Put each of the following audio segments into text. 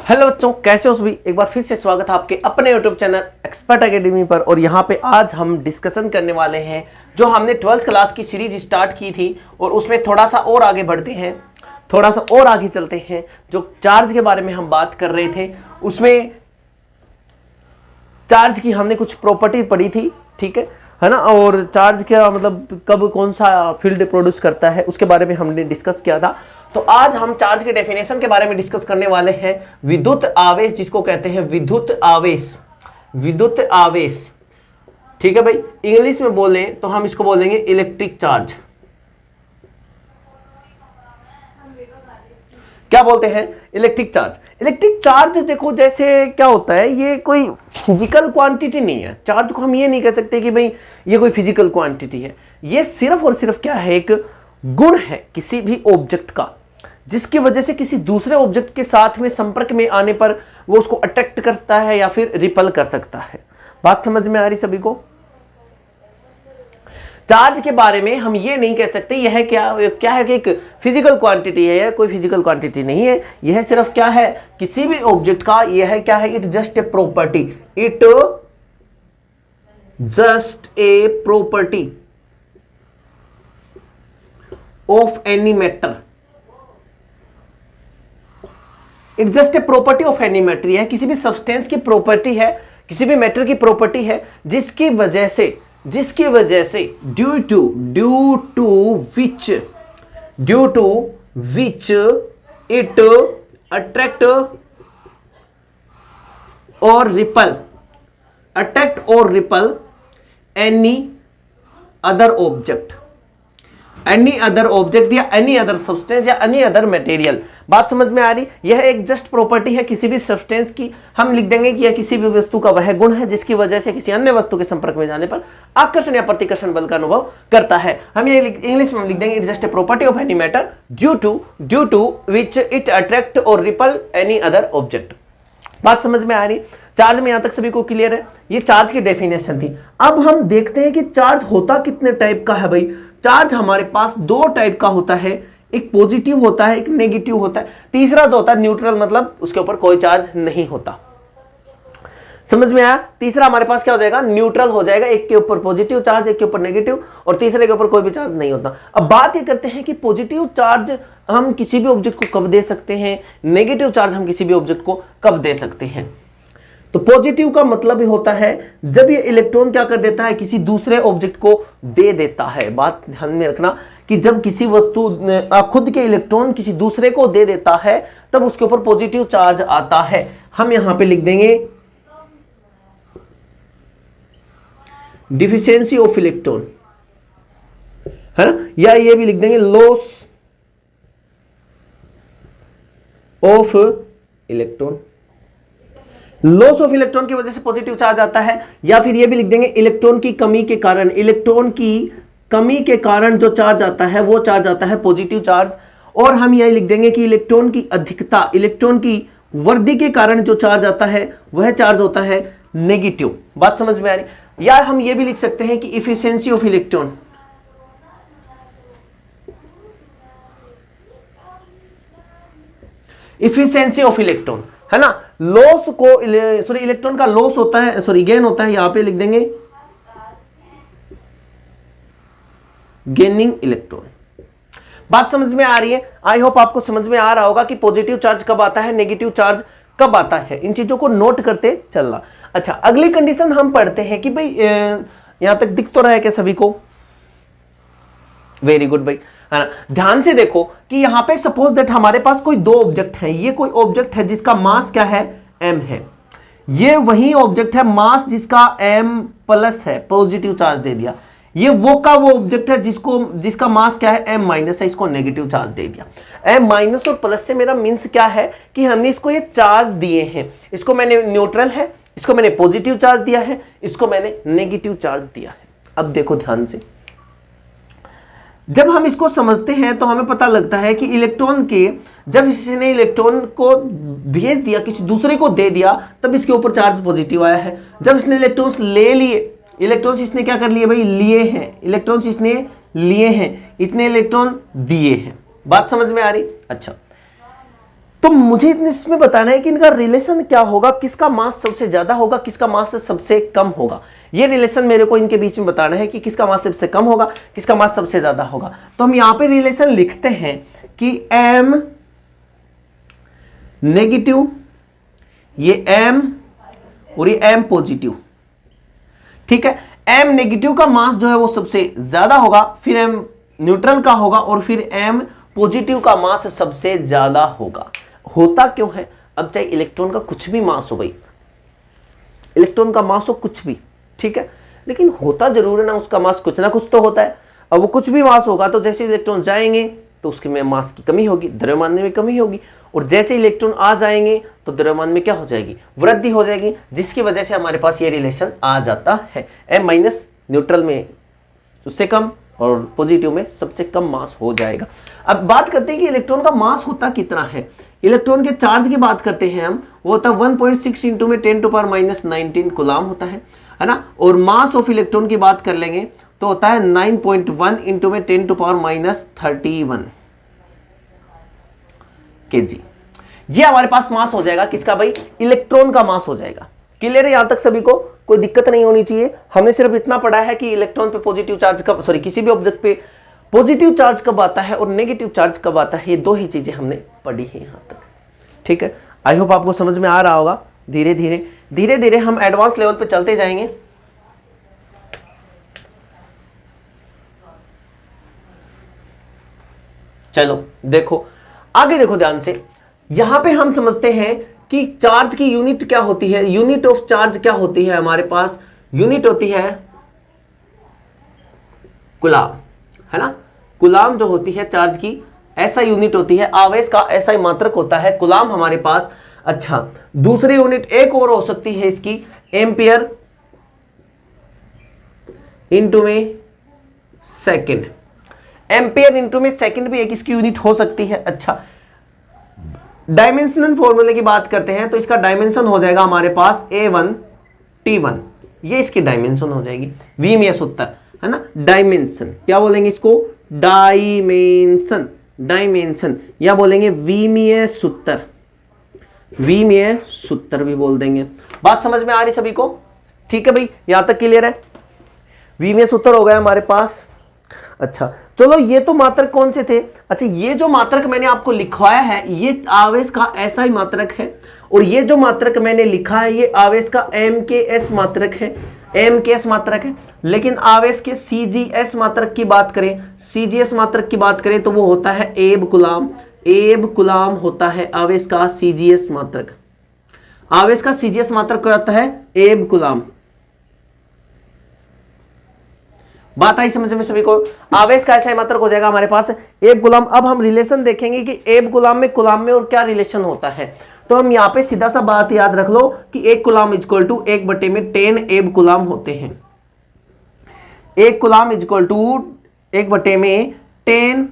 Hello बच्चों, कैसे हो सभी। एक बार फिर से स्वागत है आपके अपने यूट्यूब चैनल एक्सपर्ट एकेडमी पर। और यहाँ पे आज हम डिस्कशन करने वाले हैं जो हमने 12th क्लास की सीरीज स्टार्ट की थी, और उसमें थोड़ा सा और आगे बढ़ते हैं, थोड़ा सा और आगे चलते हैं। जो चार्ज के बारे में हम बात कर रहे थे, उसमें चार्ज की हमने कुछ प्रॉपर्टी पढ़ी थी, ठीक है ना। और चार्ज क्या मतलब कब कौन सा फील्ड प्रोड्यूस करता है, उसके बारे में हमने डिस्कस किया था। तो आज हम चार्ज के डेफिनेशन के बारे में डिस्कस करने वाले हैं। विद्युत आवेश जिसको कहते हैं विद्युत आवेश, विद्युत आवेश, ठीक है भाई। इंग्लिश में बोले तो हम इसको बोलेंगे इलेक्ट्रिक चार्ज। क्या बोलते हैं? Electric charge. इलेक्ट्रिक चार्ज देखो, जैसे क्या होता है, ये कोई फिजिकल क्वांटिटी नहीं है। चार्ज को हम ये नहीं कह सकते कि भाई ये कोई फिजिकल क्वांटिटी है। ये सिर्फ और सिर्फ क्या है, एक गुण है किसी भी ऑब्जेक्ट का, जिसकी वजह से किसी दूसरे ऑब्जेक्ट के साथ में संपर्क में आने पर वो उसको अट्रैक्ट करता है या फिर रिपल कर सकता है। बात समझ में आ रही सभी को? चार्ज के बारे में हम ये नहीं कह सकते यह क्या है कि एक फिजिकल क्वांटिटी है। यह कोई फिजिकल क्वांटिटी नहीं है। यह सिर्फ क्या है, किसी भी ऑब्जेक्ट का यह क्या है, it just a property, it just a property of any matter. It just a property of any matter. यह किसी भी सब्सटेंस की प्रॉपर्टी है, किसी भी मैटर की प्रॉपर्टी है, जिसकी वजह से due to which it attract और रिपल एनी अदर ऑब्जेक्ट या एनी अदर सब्सटेंस या एनी अदर मटेरियल। बात समझ में आ रही? यह एक जस्ट प्रॉपर्टी है किसी भी सब्सटेंस की। हम लिख देंगे कि यह किसी भी वस्तु का वह गुण है जिसकी वजह से किसी अन्य वस्तु के संपर्क में जाने पर आकर्षण या प्रतिकर्षण बल का अनुभव करता है। हम ये इंग्लिश में लिख देंगे, it just a property of any matter due to which it attract और रिपल एनी अदर ऑब्जेक्ट। बात समझ में आ रही? चार्ज में यहां तक सभी को क्लियर है? ये चार्ज की डेफिनेशन थी। अब हम देखते हैं कि चार्ज होता कितने टाइप का है भाई। चार्ज हमारे पास दो टाइप का होता है, एक पॉजिटिव होता है, एक नेगेटिव होता है। तीसरा जो होता है न्यूट्रल, मतलब उसके ऊपर कोई चार्ज नहीं होता। समझ में आया? तीसरा हमारे पास क्या हो जाएगा, न्यूट्रल हो जाएगा। एक के ऊपर पॉजिटिव चार्ज, एक के ऊपर नेगेटिव, और तीसरे के ऊपर कोई भी चार्ज नहीं होता। अब बात ये करते हैं कि पॉजिटिव चार्ज हम किसी भी ऑब्जेक्ट को कब दे सकते हैं, नेगेटिव चार्ज हम किसी भी ऑब्जेक्ट को कब दे सकते हैं। तो पॉजिटिव का मतलब ही होता है जब ये इलेक्ट्रॉन क्या कर देता है, किसी दूसरे ऑब्जेक्ट को दे देता है। बात ध्यान में रखना कि जब किसी वस्तु खुद के इलेक्ट्रॉन किसी दूसरे को दे देता है तब उसके ऊपर पॉजिटिव चार्ज आता है। हम यहां पे लिख देंगे डिफिशियंसी ऑफ इलेक्ट्रॉन, है ना, या ये भी लिख देंगे loss of electron. Loss of electron की वजह से पॉजिटिव चार्ज आता है, या फिर ये भी लिख देंगे इलेक्ट्रॉन की कमी के कारण जो चार्ज आता है वो चार्ज आता है पॉजिटिव चार्ज। और हम यही लिख देंगे कि इलेक्ट्रॉन की अधिकता, इलेक्ट्रॉन की वृद्धि के कारण जो चार्ज आता है वह चार्ज होता है नेगेटिव। बात समझ में आ रही? या हम ये भी लिख सकते हैं कि efficiency of electron, efficiency of electron, है ना। लॉस को इलेक्ट्रॉन का लॉस होता है, गेन होता है, यहां पे लिख देंगे गेनिंग इलेक्ट्रॉन। बात समझ में आ रही है? आई होप आपको समझ में आ रहा होगा कि पॉजिटिव चार्ज कब आता है, नेगेटिव चार्ज कब आता है। इन चीजों को नोट करते चलना। अच्छा, अगली कंडीशन हम पढ़ते हैं कि भाई यहां तक दिख तो रहा है क्या सभी को? वेरी गुड भाई, है ना। ध्यान से देखो कि यहां पे सपोज दैट हमारे पास कोई दो ऑब्जेक्ट है। ये कोई ऑब्जेक्ट है जिसका मास क्या है, m है। ये वही ऑब्जेक्ट है मास जिसका m+ है, पॉजिटिव चार्ज दे दिया। ये वो ऑब्जेक्ट है जिसका मास क्या है, m- है, इसको नेगेटिव चार्ज दे दिया। m- और प्लस से मेरा मीन्स क्या है कि हमने इसको ये चार्ज दिए हैं। इसको मैंने न्यूट्रल है, इसको मैंने पॉजिटिव चार्ज दिया है, इसको मैंने नेगेटिव चार्ज दिया है। अब देखो ध्यान से, जब हम इसको समझते हैं तो हमें पता लगता है कि इलेक्ट्रॉन के, जब इसने इलेक्ट्रॉन को भेज दिया, किसी दूसरे को दे दिया, तब इसके ऊपर चार्ज पॉजिटिव आया है। जब इसने इलेक्ट्रॉन्स ले लिए, इलेक्ट्रॉन्स क्या कर लिए भाई, लिए हैं, इलेक्ट्रॉन्स इसने लिए हैं, इतने इलेक्ट्रॉन दिए हैं। बात समझ में आ रही? अच्छा, तो मुझे इसमें बताना है कि इनका रिलेशन क्या होगा, किसका मास सबसे ज्यादा होगा, किसका मास सबसे कम होगा। ये रिलेशन मेरे को इनके बीच में बताना है कि किसका मास सबसे कम होगा, किसका मास सबसे ज्यादा होगा। तो हम यहां पे रिलेशन लिखते हैं कि m नेगेटिव, ये m और ये m पॉजिटिव, ठीक है। m नेगेटिव का मास जो है वो सबसे ज्यादा होगा, फिर m न्यूट्रल का होगा और फिर m पॉजिटिव का मास सबसे ज्यादा होगा। होता क्यों है? अब चाहे इलेक्ट्रॉन का कुछ भी मास हो भाई, इलेक्ट्रॉन का मास हो कुछ भी, ठीक है, लेकिन होता जरूर है ना उसका मास कुछ ना कुछ तो होता है। अब वो कुछ भी मास होगा तो जैसे इलेक्ट्रॉन जाएंगे तो उसके में मास की कमी होगी, द्रव्यमान में कमी होगी, और जैसे इलेक्ट्रॉन आ जाएंगे तो द्रव्यमान में क्या हो जाएगी? वृद्धि हो जाएगी, जिसकी वजह से हमारे पास ये रिलेशन आ जाता है। m माइनस न्यूट्रल में उससे कम और पॉजिटिव में सबसे कम मास हो जाएगा। अब बात करते हैं कि इलेक्ट्रॉन का मास होता कितना है। इलेक्ट्रॉन के चार्ज की बात करते हैं हम, वो होता है 1.6 इंटू में 10⁻⁻19 कूलाम होता है ना। और मास ऑफ इलेक्ट्रॉन की बात कर लेंगे तो होता है 9.1 इंटू में 10⁻31 kg। ये हमारे पास मास हो जाएगा किसका भाई? इलेक्ट्रॉन का मास हो जाएगा। क्लियर है यहां तक सभी को? कोई दिक्कत नहीं होनी चाहिए। हमने सिर्फ इतना पढ़ा है कि इलेक्ट्रॉन पे पॉजिटिव चार्ज कब, सॉरी किसी भी ऑब्जेक्ट पे पॉजिटिव चार्ज कब आता है और नेगेटिव चार्ज कब आता है, ये दो ही चीजें हमने पढ़ी है यहां तक, ठीक है। आई होप आपको समझ में आ रहा होगा। धीरे धीरे धीरे धीरे हम एडवांस लेवल पे चलते जाएंगे। चलो देखो आगे, देखो ध्यान से। यहां पे हम समझते हैं कि चार्ज की यूनिट क्या होती है, यूनिट ऑफ चार्ज क्या होती है हमारे पास? यूनिट होती है कूलाम, है ना। कूलाम जो होती है चार्ज की, ऐसा यूनिट होती है, आवेश का ऐसा ही मात्रक होता है कूलाम हमारे पास। अच्छा, दूसरी यूनिट एक और हो सकती है इसकी, एम्पियर इंटू में सेकंड। एम्पियर इंटू में सेकंड भी एक इसकी यूनिट हो सकती है। अच्छा, डायमेंशनल फॉर्मूले की बात करते हैं तो इसका डायमेंशन हो जाएगा हमारे पास A1 T1, ये इसकी डायमेंशन हो जाएगी। विमीय सूत्र है ना, डायमेंशन क्या बोलेंगे इसको? डायमेंशन, डायमेंशन या बोलेंगे विमीय सूत्र, विमीय सूत्र भी बोल देंगे। बात समझ में आ रही सभी को? ठीक है भाई, यहां तक क्लियर है? विमीय सूत्र हो गया हमारे पास। अच्छा चलो, ये तो मात्रक कौन से थे? अच्छा, ये जो मात्रक मैंने आपको लिखवाया है ये आवेश का ऐसा ही मात्रक है, और ये जो मात्रक मैंने लिखा है ये आवेश का MKS मात्रक है, MKS मात्रक है। लेकिन आवेश के CGS मात्रक की बात करें, CGS मात्रक की बात करें तो वो होता है एब कूलाम, एब कूलाम होता है आवेश का CGS मात्रक। आवेश का CGS मात्रक क्या होता है? एब कूलाम। बात आई समझ में सभी को? आवेश का ऐसा मात्रक हो जाएगा हमारे पास एब कूलाम। अब हम रिलेशन देखेंगे कि एब कूलाम में और क्या रिलेशन होता है। तो हम यहां पे सीधा सा बात याद रख लो कि 1 कूलाम इक्वल टू 1/10 एब कूलाम होते हैं। 1 कूलाम इक्वल टू 1/10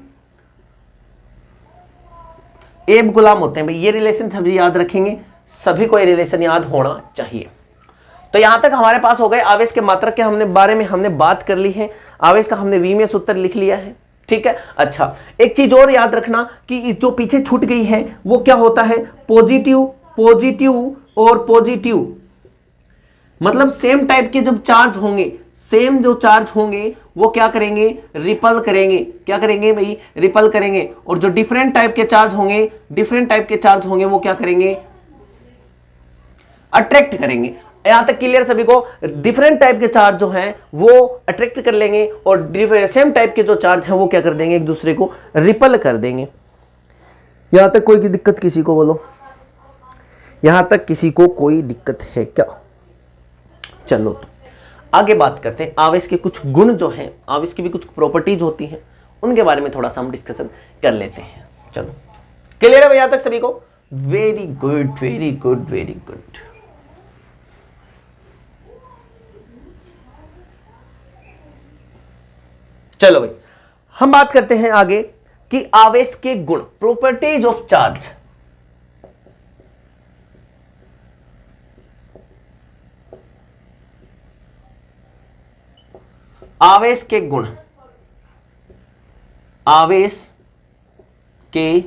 एब कूलाम होते हैं भाई। ये रिलेशन सभी याद रखेंगे, सभी को ये रिलेशन याद होना चाहिए। तो यहां तक हमारे पास हो गए आवेश के मात्रक के हमने बारे में हमने बात कर ली है। आवेश का हमने विमीय सूत्र लिख लिया है, ठीक है। अच्छा, एक चीज और याद रखना कि जो पीछे छूट गई है वो क्या होता है? पॉजिटिव, पॉजिटिव और पॉजिटिव, मतलब सेम टाइप के जब चार्ज होंगे, सेम जो चार्ज होंगे वो क्या करेंगे? रिपल करेंगे। क्या करेंगे भाई? रिपल करेंगे। और जो डिफरेंट टाइप के चार्ज होंगे, डिफरेंट टाइप के चार्ज होंगे वो क्या करेंगे? अट्रैक्ट करेंगे। यहां तक क्लियर सभी को? डिफरेंट टाइप के चार्ज जो हैं वो अट्रैक्ट कर लेंगे और सेम टाइप के जो चार्ज हैं वो क्या कर देंगे? एक दूसरे को रिपल कर देंगे। यहां तक कोई दिक्कत किसी को? बोलो, यहां तक किसी को कोई दिक्कत है क्या? चलो तो आगे बात करते हैं। आवेश के कुछ गुण जो हैं, आवेश की भी कुछ प्रॉपर्टीज होती हैं, उनके बारे में थोड़ा सा हम डिस्कशन कर लेते हैं। चलो, क्लियर है भाई यहां तक सभी को? Very good, very good, very good. चलो भाई, हम बात करते हैं आगे कि आवेश के गुण, प्रॉपर्टीज ऑफ चार्ज। आवेश के गुण, आवेश के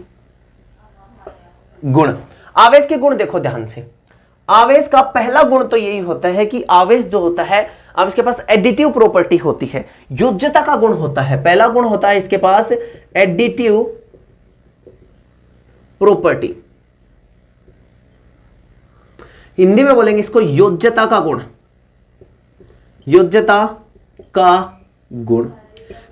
गुण। आवेश के गुण देखो ध्यान से। आवेश का पहला गुण तो यही होता है कि आवेश जो होता है, अब इसके पास एडिटिव प्रॉपर्टी होती है, योज्यता का गुण होता है। पहला गुण होता है इसके पास एडिटिव प्रॉपर्टी, हिंदी में बोलेंगे इसको योज्यता का गुण, योज्यता का गुण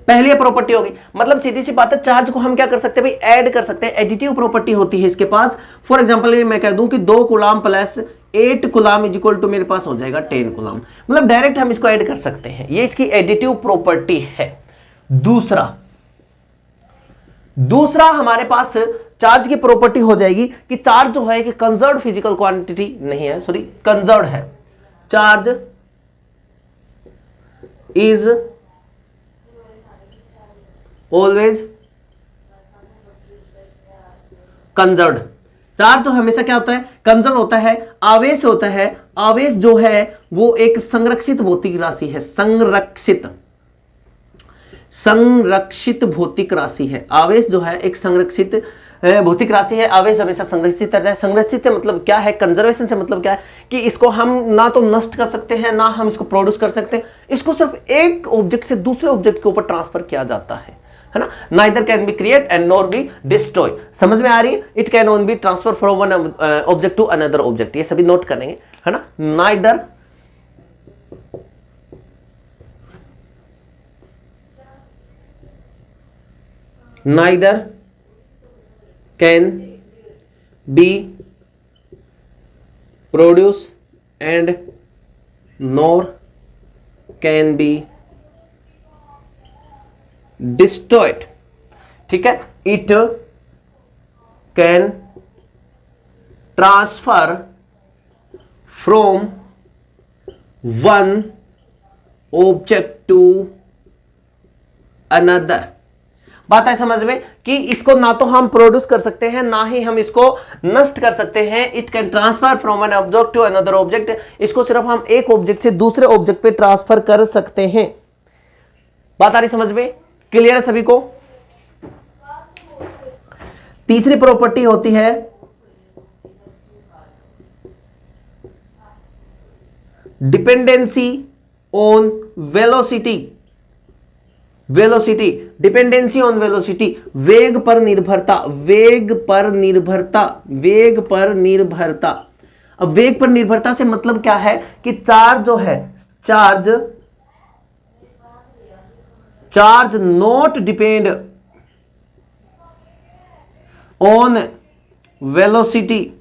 पहली प्रॉपर्टी होगी। मतलब सीधी सी बात है, चार्ज को हम क्या कर सकते हैं भाई, ऐड कर सकते हैं। एडिटिव प्रॉपर्टी होती है इसके पास। फॉर एग्जांपल मैं कह दूं कि 2 coulomb plus 8 coulomb is equal to मेरे पास हो जाएगा 10 कूलाम। मतलब डायरेक्ट हम इसको ऐड कर सकते हैं, ये इसकी एडिटिव प्रॉपर्टी है। दूसरा हमारे पास चार्ज की प्रॉपर्टी हो जाएगी कि चार्ज जो है कि कंजर्व्ड फिजिकल क्वांटिटी नहीं है, सॉरी कंजर्व्ड है। Charge is always conserved. Charge जो हमेशा क्या होता है, कंजर्व होता है। आवेश होता है, आवेश जो है वो एक संरक्षित भौतिक राशि है, संरक्षित भौतिक राशि है। आवेश जो है एक संरक्षित भौतिक राशि है। आवेश हमेशा संरक्षित रहता है। संरक्षित मतलब क्या है, कंजर्वेशन से मतलब क्या है कि इसको हम ना तो नष्ट कर सकते हैं ना हम इसको प्रोड्यूस कर सकते हैं। इसको सिर्फ एक ऑब्जेक्ट से दूसरे ऑब्जेक्ट के ऊपर ट्रांसफर किया जाता है ना। Neither can be create and nor be destroy. समझ में आ रही है? It can only be transfer from one object to another object. ये सभी नोट करेंगे, है ना। Neither can be produce and nor can be destroyed. ठीक है, it can transfer from one object to another. बात है समझ में कि इसको ना तो हम प्रोड्यूस कर सकते हैं ना ही हम इसको नष्ट कर सकते हैं। It can transfer from one object to another object. इसको सिर्फ हम एक ऑब्जेक्ट से दूसरे ऑब्जेक्ट पे ट्रांसफर कर सकते हैं। बात आ रही समझ में? क्लियर है सभी को? तीसरी प्रॉपर्टी होती है dependency on velocity. Velocity, dependency on velocity, वेग पर निर्भरता, वेग पर निर्भरता, वेग पर निर्भरता। अब वेग पर निर्भरता से मतलब क्या है कि चार्ज जो है, charge not depend on velocity.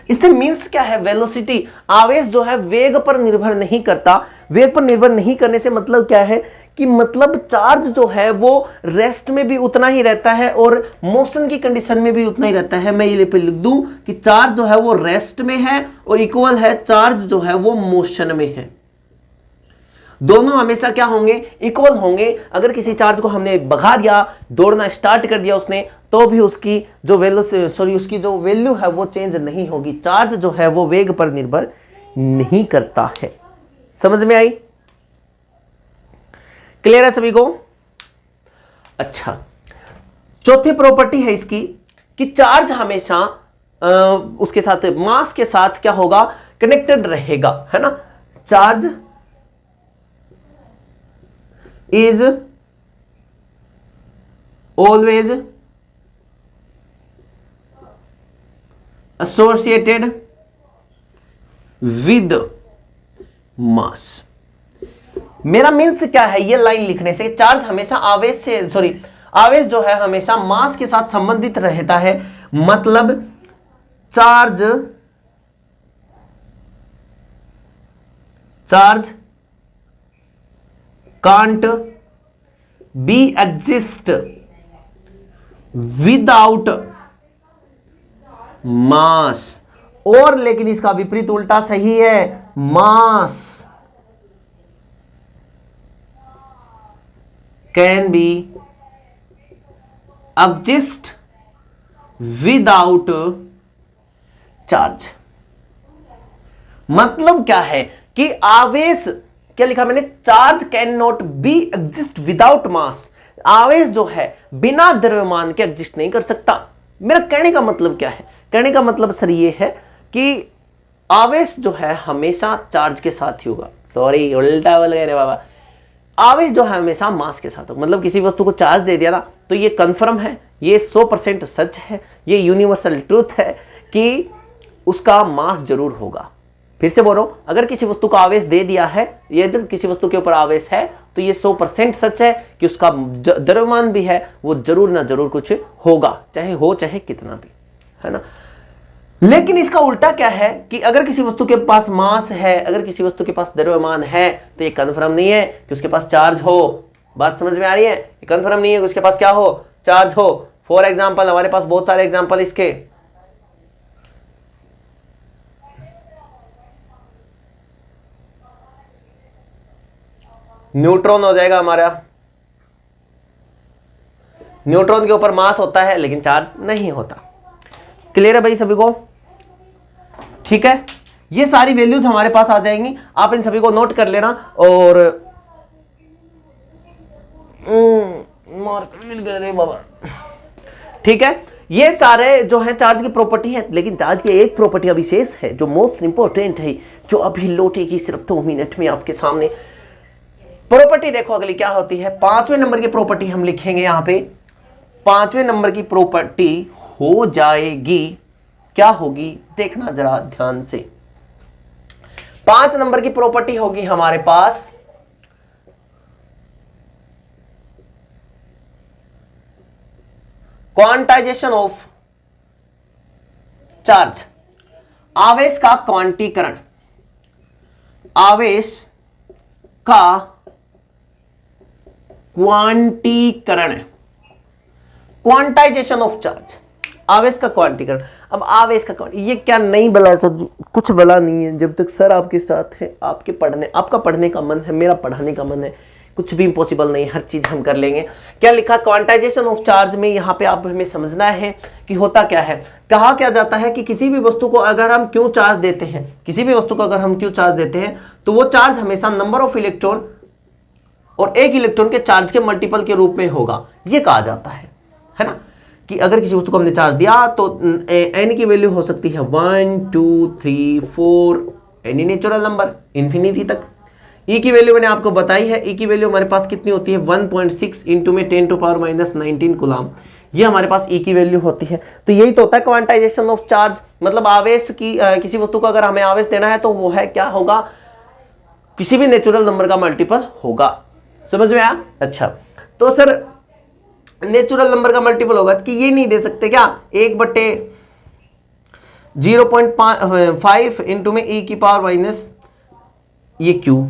इससे मीन्स क्या है, वेलोसिटी आवेश जो है वेग पर निर्भर नहीं करता। वेग पर निर्भर नहीं करने से मतलब क्या है कि मतलब चार्ज जो है वो रेस्ट में भी उतना ही रहता है और मोशन की कंडीशन में भी उतना ही रहता है। मैं ये पे लिख दूं कि चार्ज जो है वो रेस्ट में है और इक्वल है चार्ज जो है वो मोशन में है। दोनों हमेशा क्या होंगे, इक्वल होंगे। अगर किसी चार्ज को हमने भगा दिया, दौड़ना स्टार्ट कर दिया उसने, तो भी उसकी जो उसकी जो वैल्यू है वो चेंज नहीं होगी। चार्ज जो है वो वेग पर निर्भर नहीं करता है। समझ में आई? क्लियर है सभी को? अच्छा, चौथी प्रॉपर्टी है इसकी कि चार्ज हमेशा उसके साथ मास के साथ क्या होगा, कनेक्टेड रहेगा, है ना। Charge is always associated with mass। मेरा मीन्स क्या है, ये लाइन लिखने से चार्ज हमेशा आवेश जो है हमेशा मास के साथ संबंधित रहता है। मतलब charge can't be exist without mass। और लेकिन इसका विपरीत उल्टा सही है, mass can be exist without charge। मतलब क्या है कि आवेश, क्या लिखा मैंने, charge can not be exist without mass. आवेश जो है बिना द्रव्यमान के एग्जिस्ट नहीं कर सकता। मेरा कहने का मतलब क्या है? कहने का मतलब सर ये है कि आवेश जो है हमेशा चार्ज के साथ ही होगा। सॉरी, उल्टा बोल गए रे बाबा। आवेश जो है हमेशा मास के साथ होगा। मतलब किसी वस्तु को चार्ज दे दिया ना, तो ये कंफर्म है, ये 100% सच है, ये यूनिवर्सल ट्रूथ है कि उसका मास जरूर होगा। फिर से बोल रहा हूं, अगर किसी वस्तु को आवेश दे दिया है, यदि किसी वस्तु के ऊपर आवेश है, तो ये 100% सच है कि उसका द्रव्यमान भी है, वो जरूर ना जरूर कुछ होगा, चाहे हो चाहे कितना भी, है ना। लेकिन इसका उल्टा क्या है कि अगर किसी वस्तु के पास मास है, अगर किसी वस्तु के पास द्रव्यमान है, तो ये कन्फर्म नहीं है कि उसके पास चार्ज हो। बात समझ में आ रही है? ये कन्फर्म नहीं है कि उसके पास क्या हो, चार्ज हो। फॉर एग्जाम्पल, हमारे पास बहुत सारे एग्जाम्पल इसके, न्यूट्रॉन हो जाएगा हमारा। न्यूट्रॉन के ऊपर मास होता है लेकिन चार्ज नहीं होता। क्लियर है भाई सभी को? ठीक है, ये सारी वैल्यूज हमारे पास आ जाएंगी, आप इन सभी को नोट कर लेना। और मार्कर मिल गए रे बाबा। ठीक है, ये सारे जो है चार्ज की प्रॉपर्टी है, लेकिन चार्ज की एक प्रॉपर्टी अभी शेष है जो मोस्ट इंपॉर्टेंट है, जो अभी लौटेगी सिर्फ 2 मिनट में आपके सामने। प्रॉपर्टी देखो अगली क्या होती है। 5वें नंबर की प्रॉपर्टी हम लिखेंगे यहां पे। 5वें नंबर की प्रॉपर्टी हो जाएगी, क्या होगी देखना जरा ध्यान से। 5 नंबर की प्रॉपर्टी होगी हमारे पास क्वांटाइजेशन ऑफ चार्ज, आवेश का क्वांटीकरण, आवेश का क्वांटीकरण, क्वांटाइजेशन ऑफ चार्ज, आवेश का क्वांटीकरण। अब आवेश का ये क्या नहीं बला सर, कुछ बला नहीं है। जब तक सर आपके साथ है, आपके पढ़ने, आपका पढ़ने का मन है, मेरा पढ़ाने का मन है, कुछ भी इम्पॉसिबल नहीं, हर चीज हम कर लेंगे। क्या लिखा क्वांटाइजेशन ऑफ चार्ज में? यहाँ पे आप हमें समझना है कि होता क्या है। कहा क्या जाता है कि किसी भी वस्तु को अगर हम क्यों चार्ज देते हैं, किसी भी वस्तु को अगर हम क्यों चार्ज देते हैं, तो वो चार्ज हमेशा नंबर ऑफ इलेक्ट्रॉन और एक इलेक्ट्रॉन के चार्ज के मल्टीपल के रूप में होगा, ये कहा जाता है ना। कि अगर किसी वस्तु को हमने चार्ज दिया तो n की वैल्यू हो सकती है 1 2 3 4 एनी नेचुरल नंबर इंफिनिटी तक। E की वैल्यू मैंने आपको बताई है। E की वैल्यू हमारे पास कितनी होती है 1.6 इंटू में 10⁻⁻19 कूलम, ये हमारे पास E की वैल्यू होती है। तो यही तो होता है क्वांटाइजेशन ऑफ चार्ज। मतलब आवेश की किसी वस्तु को अगर हमें आवेश देना है तो वो है क्या होगा, किसी भी नेचुरल नंबर का मल्टीपल होगा। समझ में आया? अच्छा, तो सर नेचुरल नंबर का मल्टीपल होगा कि ये नहीं दे सकते क्या 1/0.5 इंटू में e की पावर माइनस ये क्यू।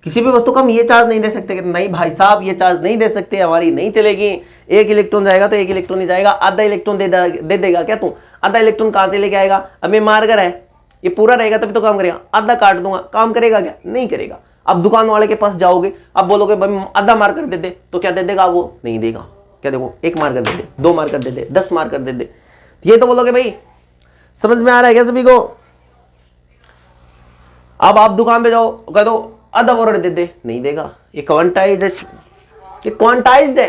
किसी भी वस्तु को हम ये चार्ज नहीं दे सकते कि नहीं भाई साहब ये चार्ज नहीं दे सकते, हमारी नहीं चलेगी। एक इलेक्ट्रॉन जाएगा तो एक इलेक्ट्रॉन ही जाएगा, आधा इलेक्ट्रॉन दे देगा क्या तू? आधा इलेक्ट्रॉन कहां से लेके आएगा? अब ये मार्कर है, ये पूरा रहेगा तभी तो काम करेगा, आधा काट दूंगा, काम करेगा क्या? नहीं करेगा। अब दुकान वाले के पास जाओगे, अब बोलोगे भाई आधा मार्कर दे दे, तो क्या दे देगा? वो नहीं देगा। क्या देखो, 1 मार्कर दे दे, 2 मार्कर दे दे, 10 मार्कर दे दे, ये तो बोलोगे भाई। समझ में आ रहा है क्या सभी को? अब आप दुकान पे जाओ, कह दो आधा बोरा दे दे, नहीं देगा। ये क्वांटाइज्ड है,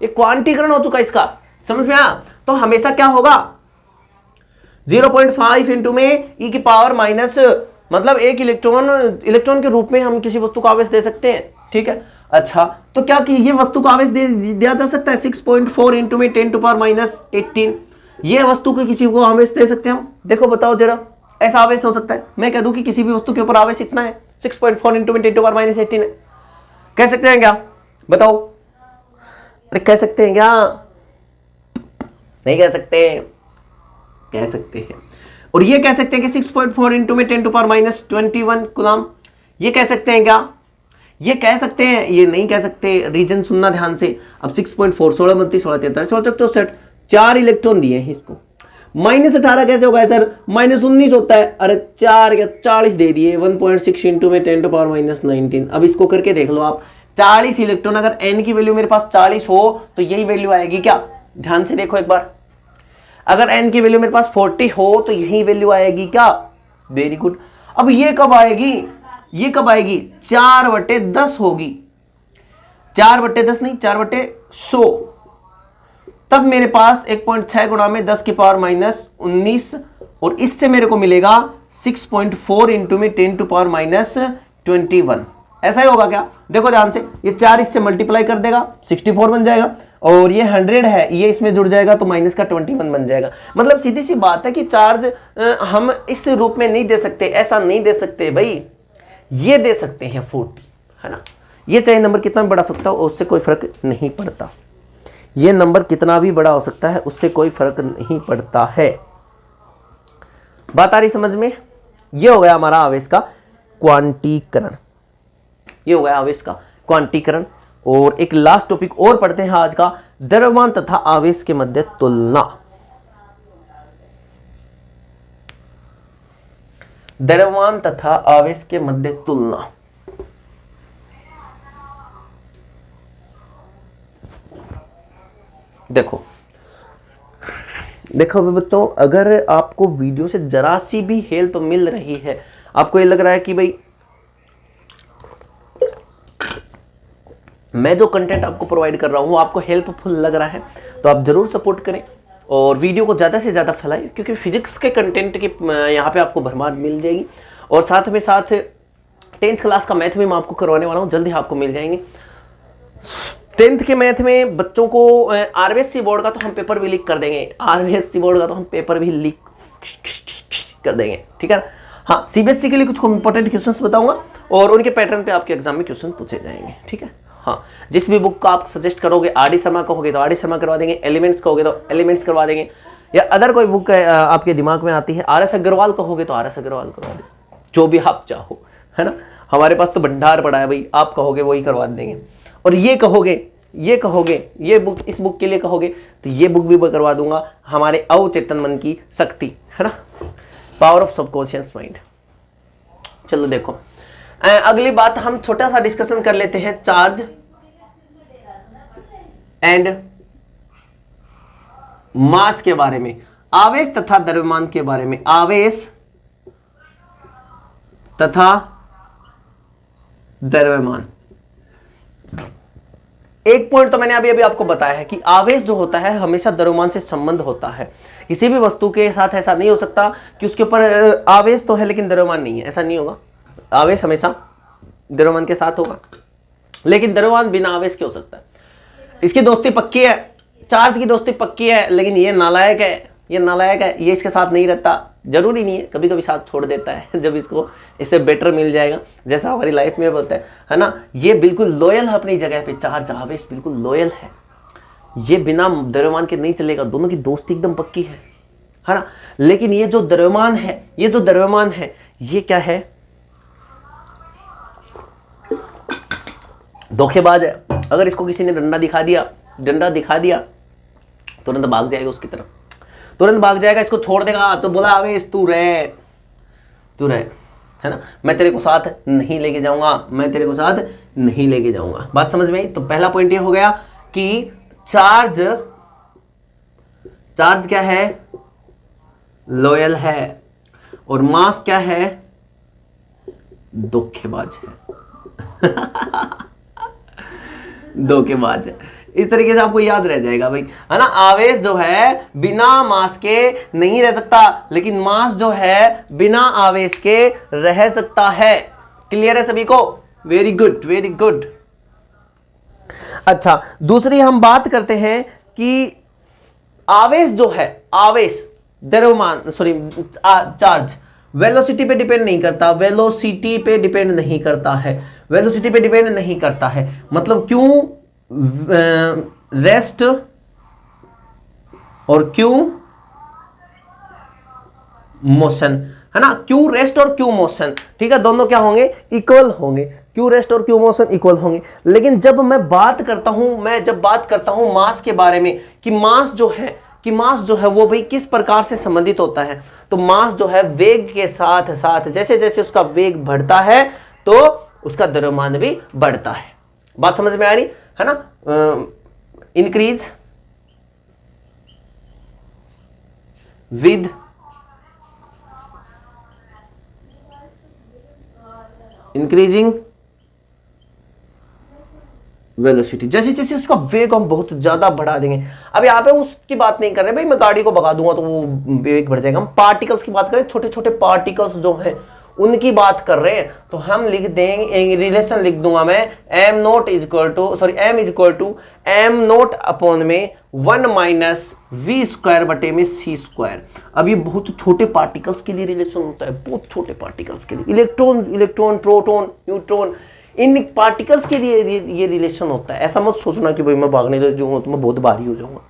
ये क्वांटीकरण हो चुका इसका। समझ में आया? तो हमेशा क्या होगा 0.5 इंटू में e की पावर माइनस, मतलब एक इलेक्ट्रॉन के रूप में हम किसी वस्तु को आवेश दे सकते हैं। ठीक है, अच्छा तो क्या कि ये वस्तु को आवेश दिया जा सकता है 6.4 इंटू में 10⁻18। ये वस्तु को किसी को आवेश दे सकते हैं हम? देखो बताओ जरा, ऐसा आवेश हो सकता है? मैं कह दूं कि किसी भी वस्तु के ऊपर आवेश इतना है, 6.4 इंटू में 10⁻18 है। कह सकते हैं क्या? बताओ, अरे कह सकते हैं क्या? नहीं कह सकते? कह सकते हैं। और ये कह सकते हैं कि 6.4 इंटू में 10⁻21 कूलम, ये कह सकते हैं क्या? ये कह सकते हैं, ये नहीं कह सकते। रीजन सुनना ध्यान से। अब 6.4 16 32 16 33 16 64 4 इलेक्ट्रॉन दिए हैं इसको। -18 कैसे होगा सर? -19 होता है। अरे 4 या 40 दे दिए, 1.6 इंटू में 10⁻19। अब इसको करके देख लो आप, 40 इलेक्ट्रॉन, अगर n की वैल्यू मेरे पास 40 हो तो यही वैल्यू आएगी क्या? ध्यान से देखो एक बार। अगर n की वैल्यू मेरे पास 40 हो तो यही वैल्यू आएगी क्या? Very good. अब ये कब आएगी? ये कब आएगी? 4/10 होगी। 4/10 नहीं, 4/8 सो तब मेरे पास 1.6 गुणा में 10 की पावर माइनस 19 और इससे मेरे को मिलेगा 6.4 इंटू में 10 टू पावर माइनस 21। ऐसा ही होगा क्या? देखो ध्यान से, ये 4 इससे मल्टीप्लाई कर देगा 64 बन जाएगा और ये 100 है, ये इसमें जुड़ जाएगा तो माइनस का 21 बन जाएगा। मतलब सीधी सी बात है कि चार्ज हम इस रूप में नहीं दे सकते, ऐसा नहीं दे सकते भाई, ये दे सकते हैं 40, है ना। ये चाहे नंबर कितना भी बड़ा सकता हो उससे कोई फर्क नहीं पड़ता, ये नंबर कितना भी बड़ा हो सकता है उससे कोई फर्क नहीं पड़ता है। बात आ रही समझ में? ये हो गया हमारा आवेश का क्वांटीकरण, ये हो गया आवेश का क्वांटीकरण। और एक लास्ट टॉपिक और पढ़ते हैं आज का, द्रव्यमान तथा आवेश के मध्य तुलना। द्रव्यमान तथा आवेश के मध्य तुलना। देखो देखो बच्चों, अगर आपको वीडियो से जरा सी भी हेल्प मिल रही है, आपको ये लग रहा है कि भाई मैं जो कंटेंट आपको प्रोवाइड कर रहा हूं आपको हेल्पफुल लग रहा है, तो आप जरूर सपोर्ट करें और वीडियो को ज़्यादा से ज़्यादा फैलाएं, क्योंकि फिजिक्स के कंटेंट की यहाँ पे आपको भरमार मिल जाएगी। और साथ में साथ 10th क्लास का मैथ भी मैं आपको करवाने वाला हूँ, जल्दी आपको मिल जाएंगे। 10th के मैथ में बच्चों को आरबीएससी बोर्ड का तो हम पेपर भी लीक कर देंगे, आरबीएससी बोर्ड का तो हम पेपर भी लीक कर देंगे, ठीक है। हाँ, सीबीएसई के लिए कुछ इंपॉर्टेंट क्वेश्चंस बताऊंगा और उनके पैटर्न पे आपके एग्जाम में क्वेश्चन पूछे जाएंगे, ठीक है। हाँ, जिस भी बुक का आप सजेस्ट करोगे, आरडी शर्मा कहोगे तो आरडी शर्मा करवा देंगे, एलिमेंट्स कहोगे तो एलिमेंट्स करवा देंगे, या अदर कोई बुक आपके दिमाग में आती है, आरएस अग्रवाल कहोगे तो आरएस अग्रवाल करवा देंगे, जो भी आप चाहो, है ना। हमारे पास तो भंडार पड़ा है भाई, आप कहोगे वही करवा देंगे। और ये कहोगे ये बुक, इस बुक के लिए कहोगे तो ये बुक भी करवा दूंगा, हमारे अवचेतन मन की शक्ति, है ना, पावर ऑफ सबकॉन्शियस माइंड। चलो देखो, अगली बात हम छोटा सा डिस्कशन कर लेते हैं, चार्ज एंड मास के बारे में, आवेश तथा द्रव्यमान के बारे में, आवेश तथा द्रव्यमान। एक पॉइंट तो मैंने अभी आपको बताया है कि आवेश जो होता है हमेशा द्रव्यमान से संबंध होता है। किसी भी वस्तु के साथ ऐसा नहीं हो सकता कि उसके ऊपर आवेश तो है लेकिन द्रव्यमान नहीं है, ऐसा नहीं होगा। आवेश हमेशा द्रव्यमान के साथ होगा, लेकिन द्रव्यमान बिना आवेश के हो सकता है। इसकी दोस्ती पक्की है, चार्ज की दोस्ती पक्की है, लेकिन ये नालायक है, ये इसके साथ नहीं रहता। जरूरी नहीं है, कभी कभी साथ छोड़ देता है जब इसको इससे बेटर मिल जाएगा, जैसा हमारी लाइफ में बोलते हैं, है ना। ये बिल्कुल लॉयल है अपनी जगह पे, चार्ज आवेश बिल्कुल लॉयल है, ये बिना द्रव्यमान के नहीं चलेगा, दोनों की दोस्ती एकदम पक्की है ना। लेकिन ये जो द्रव्यमान है ये क्या है? धोखेबाज है। अगर इसको किसी ने डंडा दिखा दिया तुरंत भाग जाएगा उसकी तरफ, तुरंत भाग जाएगा, इसको छोड़ देगा। तो बोला आवेश तू रहे, है ना, मैं तेरे को साथ नहीं लेके जाऊंगा, बात समझ में आई? तो पहला पॉइंट ये हो गया कि चार्ज क्या है? लॉयल है। और मास क्या है? धोखेबाज है। इस तरीके से आपको याद रह जाएगा भाई, है ना। आवेश जो है बिना मास के नहीं रह सकता, लेकिन मास जो है बिना आवेश के रह सकता है। क्लियर है सभी को? Very good. अच्छा, दूसरी हम बात करते हैं कि आवेश जो है, चार्ज वेलोसिटी पे डिपेंड नहीं करता है। मतलब क्यों रेस्ट और क्यों मोशन, है ना। क्यों रेस्ट और क्यों मोशन, ठीक है, दोनों क्या होंगे? इक्वल होंगे। क्यों रेस्ट और क्यों मोशन इक्वल होंगे। लेकिन जब मैं बात करता हूं मास के बारे में, कि मास जो है वो भाई किस प्रकार से संबंधित होता है, तो मास जो है वेग के साथ साथ जैसे जैसे उसका वेग बढ़ता है तो उसका द्रव्यमान भी बढ़ता है। बात समझ में आ रही है ना। इंक्रीज विद इंक्रीजिंग वेलोसिटी, जैसे जैसे उसका वेग हम बहुत ज्यादा बढ़ा देंगे। अब यहाँ पे उसकी बात नहीं कर रहे भाई मैं गाड़ी को भगा दूंगा तो वो वेग बढ़ जाएगा, हम पार्टिकल्स की बात करें, छोटे छोटे पार्टिकल्स जो हैं उनकी बात कर रहे हैं। तो हम लिख देंगे, रिलेशन लिख दूंगा मैं, m nought equal to m nought upon में 1 माइनस v स्क्वायर बटे में c स्क्वायर। अब ये बहुत छोटे पार्टिकल्स के लिए रिलेशन होता है, बहुत छोटे पार्टिकल्स के लिए, इलेक्ट्रॉन, प्रोटॉन, न्यूट्रॉन, इन पार्टिकल्स के लिए ये रिलेशन होता है। ऐसा मत सोचना कि भाई मैं भागने लग जाऊंगा तो मैं बहुत भारी हो जाऊंगा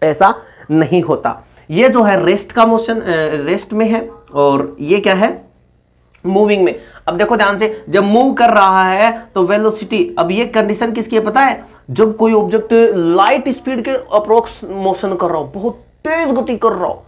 ऐसा नहीं होता। ये जो है रेस्ट का मोशन, रेस्ट में है, और ये क्या है, मूविंग में। अब देखो ध्यान से, जब मूव कर रहा है तो वेलोसिटी, अब ये कंडीशन किसकी है पता है, जब कोई ऑब्जेक्ट लाइट स्पीड के अप्रोक्स मोशन कर रहा हो, बहुत तेज गति कर रहा हो,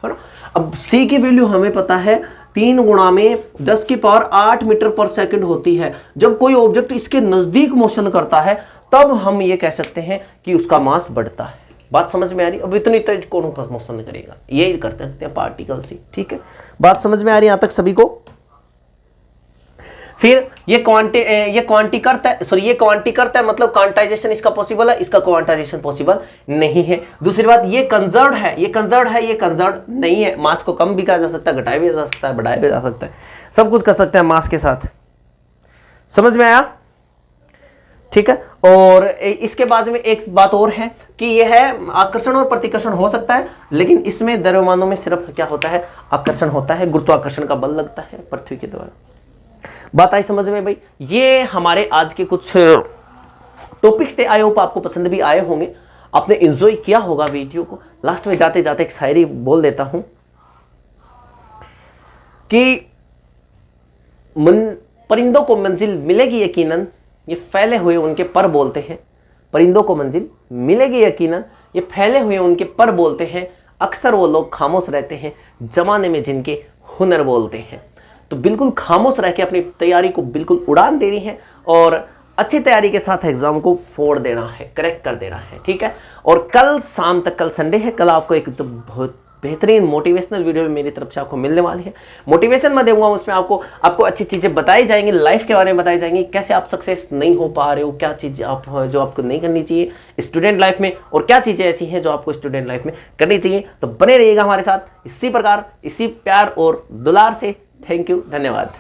है ना। अब c की वैल्यू हमें पता है 3 गुणा में 10 की पावर 8 मीटर पर सेकंड होती है। जब कोई ऑब्जेक्ट इसके नजदीक मोशन करता है तब हम ये कह सकते हैं कि उसका मास बढ़ता है। बात समझ में आ रही? अब इतनी तेज कौन मोशन करेगा, यही कर सकते हैं पार्टिकल से, ठीक है। बात समझ में आ रही है यहां तक सभी को? फिर ये क्वांटी करता है, मतलब क्वांटाइजेशन इसका पॉसिबल है, इसका क्वांटाइजेशन पॉसिबल नहीं है। दूसरी बात, ये कंजर्व्ड है, ये कंजर्व्ड नहीं है। मास को कम भी किया जा सकता है, घटाया भी जा सकता है, बढ़ाया भी जा सकता है, सब कुछ कर सकते हैं मास के साथ। समझ में आया? ठीक है। और इसके बाद में एक बात और है कि यह है आकर्षण और प्रतिकर्षण हो सकता है, लेकिन इसमें द्रव्यमानों में सिर्फ क्या होता है, आकर्षण होता है, गुरुत्वाकर्षण का बल लगता है पृथ्वी के द्वारा। बात आई समझ में भाई? ये हमारे आज के कुछ टॉपिक्स थे, आई होप आपको पसंद भी आए होंगे, आपने एंजॉय किया होगा वीडियो को। लास्ट में जाते जाते एक शायरी बोल देता हूं कि परिंदों को मंजिल मिलेगी यकीनन, ये फैले हुए उनके पर बोलते हैं। परिंदों को मंजिल मिलेगी यकीनन, ये फैले हुए उनके पर बोलते हैं। अक्सर वो लोग खामोश रहते हैं जमाने में जिनके हुनर बोलते हैं। तो बिल्कुल खामोश रह के अपनी तैयारी को बिल्कुल उड़ान देनी है और अच्छी तैयारी के साथ एग्जाम को फोड़ देना है, करेक्ट कर देना है, ठीक है। और कल शाम तक, कल संडे है, कल आपको एक तो बहुत बेहतरीन मोटिवेशनल वीडियो मेरी तरफ से आपको मिलने वाली है। मोटिवेशन मैं दूंगा, उसमें आपको अच्छी चीज़ें बताई जाएंगी, लाइफ के बारे में बताई जाएंगी, कैसे आप सक्सेस नहीं हो पा रहे हो, क्या चीज़ आप जो आपको नहीं करनी चाहिए स्टूडेंट लाइफ में, और क्या चीज़ें ऐसी हैं जो आपको स्टूडेंट लाइफ में करनी चाहिए। तो बने रहिएगा हमारे साथ इसी प्रकार, इसी प्यार और दुलार से। थैंक यू, धन्यवाद।